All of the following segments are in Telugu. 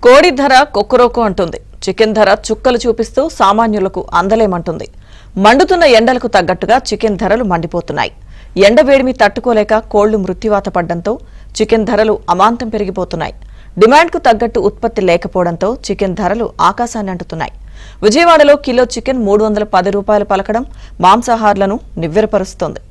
కోడి ధర కొక్కరోకో అంటుంది. చికెన్ ధర చుక్కలు చూపిస్తూ సామాన్యులకు అందలేమంటుంది. మండుతున్న ఎండలకు తగ్గట్టుగా చికెన్ ధరలు మండిపోతున్నాయి. ఎండ వేడిమి తట్టుకోలేక కోళ్లు మృత్యువాత పడ్డంతో చికెన్ ధరలు అమాంతం పెరిగిపోతున్నాయి. డిమాండ్కు తగ్గట్టు ఉత్పత్తి లేకపోవడంతో చికెన్ ధరలు ఆకాశాన్ని అంటుతున్నాయి. విజయవాడలో కిలో చికెన్ 310 రూపాయలు పలకడం మాంసాహారులను నివ్వెరపరుస్తోంది.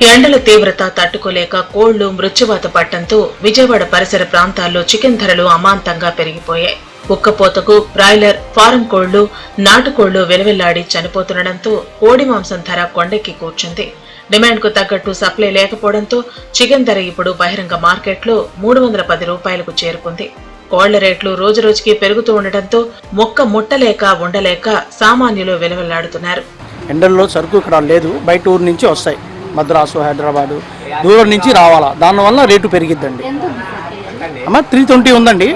ఎండల తీవ్రత తట్టుకోలేక కోళ్లు మృత్యువాత పట్టడంతో విజయవాడ పరిసర ప్రాంతాల్లో చికెన్ ధరలు అమాంతంగా పెరిగిపోయాయి. ఉక్కపోతకు బ్రాయిలర్, ఫారం కోళ్లు, నాటుకోళ్లు వెలువెల్లాడి చనిపోతుండటంతో కోడి మాంసం ధర కొండెక్కి కూర్చుంది. డిమాండ్ కు తగ్గట్టు సప్లై లేకపోవడంతో చికెన్ ధర ఇప్పుడు బహిరంగ మార్కెట్లో 310 రూపాయలకు చేరుకుంది. కోళ్ల రేట్లు రోజురోజుకి పెరుగుతూ ఉండటంతో మొక్క ముట్టలేక ఉండలేక సామాన్యులు వెలువెల్లాడుతున్నారు. ఎండల్లో సరుకు ఇక్కడ లేదు, బయట ఊరు నుంచి వస్తాయి. మద్రాసు, హైదరాబాదు దూరం నుంచి రావాలా, దానివల్ల రేటు పెరిగిద్దండి. అమ్మ 320 ఉందండి,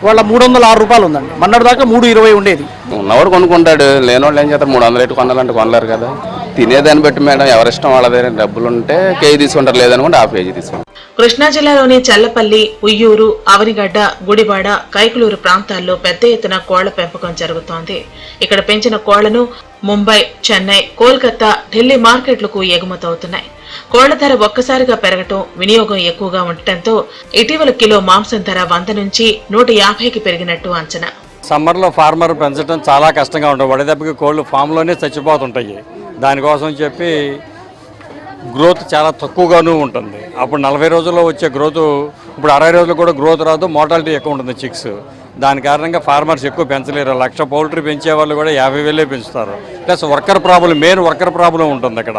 వాళ్ళ 306 రూపాయలు ఉందండి. మొన్నటి దాకా 320 ఉండేది. ఉన్నవాడు కొనుక్కుంటాడు, లేనివాళ్ళు ఏం చేస్తారు? 300 రేటు కొనాలంటే కొనలేరు కదా. తినేదాన్ని బట్టి మేడం, ఎవరిష్టం వాళ్ళదే. డబ్బులు ఉంటే కేజీ తీసుకుంటారు, లేదనుకుంటే ½ కేజీ తీసుకుంటారు. కృష్ణా జిల్లాలోని చల్లపల్లి, ఉయ్యూరు, అవనిగడ్డ, గుడివాడ, కైకులూరు ప్రాంతాల్లో పెద్ద ఎత్తున కోళ్ల పెంపకం జరుగుతోంది. ఇక్కడ పెంచిన కోళ్లను ముంబై, చెన్నై, కోల్కతా, ఢిల్లీ మార్కెట్లకు ఎగుమతవుతున్నాయి. కోళ్ల ధర ఒక్కసారిగా పెరగటం, వినియోగం ఎక్కువగా ఉండటంతో ఇటీవల కిలో మాంసం ధర 100 నుంచి 150కి పెరిగినట్టు అంచనా. సమ్మర్లో ఫార్మర్ పెంచడం చాలా కష్టంగా ఉంటుంది. వడదెబ్బకి కోళ్లు ఫామ్లోనే చచ్చిపోతుంటాయి. దానికోసం చెప్పి గ్రోత్ చాలా తక్కువగానూ ఉంటుంది. అప్పుడు 40 రోజుల్లో వచ్చే గ్రోత్ ఇప్పుడు 60 రోజులు కూడా గ్రోత్ రాదు. మోర్టాలిటీ ఎక్కువ ఉంటుంది చిక్స్. దాని కారణంగా ఫార్మర్స్ ఎక్కువ పెంచలేరు. 1,00,000 పౌల్ట్రీ పెంచే వాళ్ళు కూడా 50,000 పెంచుతారు. Plus worker problem, main worker problem ఉంటుంది అక్కడ.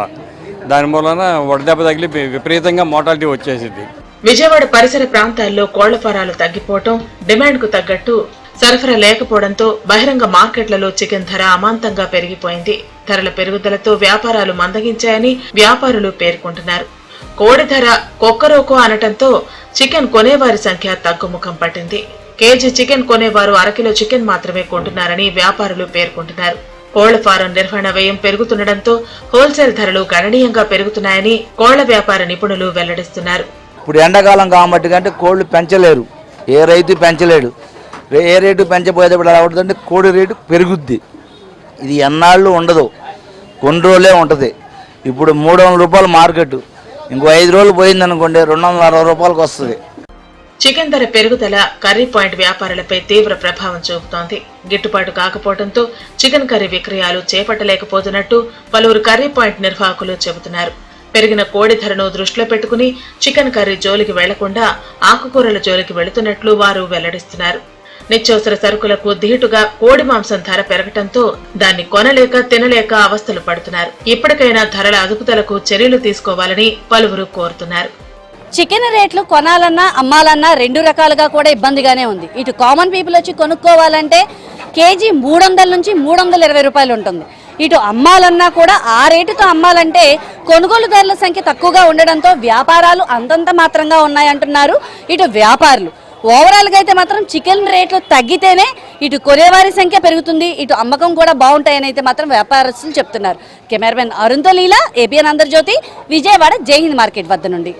దాని మూలన వడదెబ్బ తగిలి విపరీతంగా మోర్టాలిటీ వచ్చేసింది. విజయవాడ పరిసర ప్రాంతాల్లో కోళ్ల ఫారాలు తగ్గిపోవటం, డిమాండ్ కు తగ్గట్టు సరఫరా లేకపోవడంతో బహిరంగ మార్కెట్లలో చికెన్ ధర అమాంతంగా పెరిగిపోయింది. ధరల పెరుగుదలతో వ్యాపారాలు మందగించాయని వ్యాపారులు పేర్కొంటున్నారు. కోడి ధర కొక్కరోకో అనటంతో చికెన్ కొనేవారి సంఖ్య తగ్గుముఖం పట్టింది. కేజీ చికెన్ కొనేవారు అరకిలో చికెన్ మాత్రమే కొంటున్నారని వ్యాపారులు పేర్కొంటున్నారు. కోళ్ల ఫారం నిర్వహణ వ్యయం పెరుగుతుండటంతో హోల్సేల్ ధరలు గణనీయంగా పెరుగుతున్నాయని కోళ్ల వ్యాపార నిపుణులు వెల్లడిస్తున్నారు. ఇప్పుడు ఎండాకాలం కాబట్టి కంటే కోళ్లు పెంచలేరు, ఏ రైతు పెంచలేడు. ఏ రేటు పెంచబోయేటప్పుడు ఎలా ఉంటుందంటే కోడి రేటు పెరుగుద్ది. ఇది ఎన్నాళ్ళు ఉండదు, కొన్ని రోజులే ఉంటుంది. ఇప్పుడు 300 రూపాయలు మార్కెట్, ఇంకో 5 రోజులు పోయిందనుకోండి 260 రూపాయలకు వస్తుంది. చికెన్ ధర పెరుగుదల కర్రీ పాయింట్ వ్యాపారులపై తీవ్ర ప్రభావం చూపుతోంది. గిట్టుబాటు కాకపోవడంతో చికెన్ కర్రీ విక్రయాలు చేపట్టలేకపోతున్నట్టు పలువురు కర్రీ పాయింట్ నిర్వాహకులు చెబుతున్నారు. పెరిగిన కోడి ధరను దృష్టిలో పెట్టుకుని చికెన్ కర్రీ జోలికి వెళ్లకుండా ఆకుకూరల జోలికి వెళుతున్నట్లు వారు వెల్లడిస్తున్నారు. నిత్యావసర సరుకులకు ధీటుగా కోడి మాంసం ధర పెరగటంతో దాన్ని కొనలేక తినలేక అవస్థలు పడుతున్నారు. ఇప్పటికైనా ధరల అదుపుదలకు చర్యలు తీసుకోవాలని పలువురు కోరుతున్నారు. చికెన్ రేట్లు కొనాలన్నా అమ్మాలన్నా 2 రకాలుగా కూడా ఇబ్బందిగానే ఉంది. ఇటు కామన్ పీపుల్ వచ్చి కొనుక్కోవాలంటే కేజీ 300 నుంచి 320 రూపాయలు ఉంటుంది. ఇటు అమ్మాలన్నా కూడా ఆ రేటుతో అమ్మాలంటే కొనుగోలుదారుల సంఖ్య తక్కువగా ఉండడంతో వ్యాపారాలు అంతంత మాత్రంగా ఉన్నాయంటున్నారు ఇటు వ్యాపారులు. ఓవరాల్గా అయితే మాత్రం చికెన్ రేట్లు తగ్గితేనే ఇటు కొనేవారి సంఖ్య పెరుగుతుంది, ఇటు అమ్మకం కూడా బాగుంటాయని అయితే మాత్రం వ్యాపారస్తులు చెప్తున్నారు. కెమెరామెన్ అరుణ్తో లీలా, ఏబిఎన్ ఆంధ్రజ్యోతి, విజయవాడ జై హింద్ మార్కెట్ వద్ద నుండి.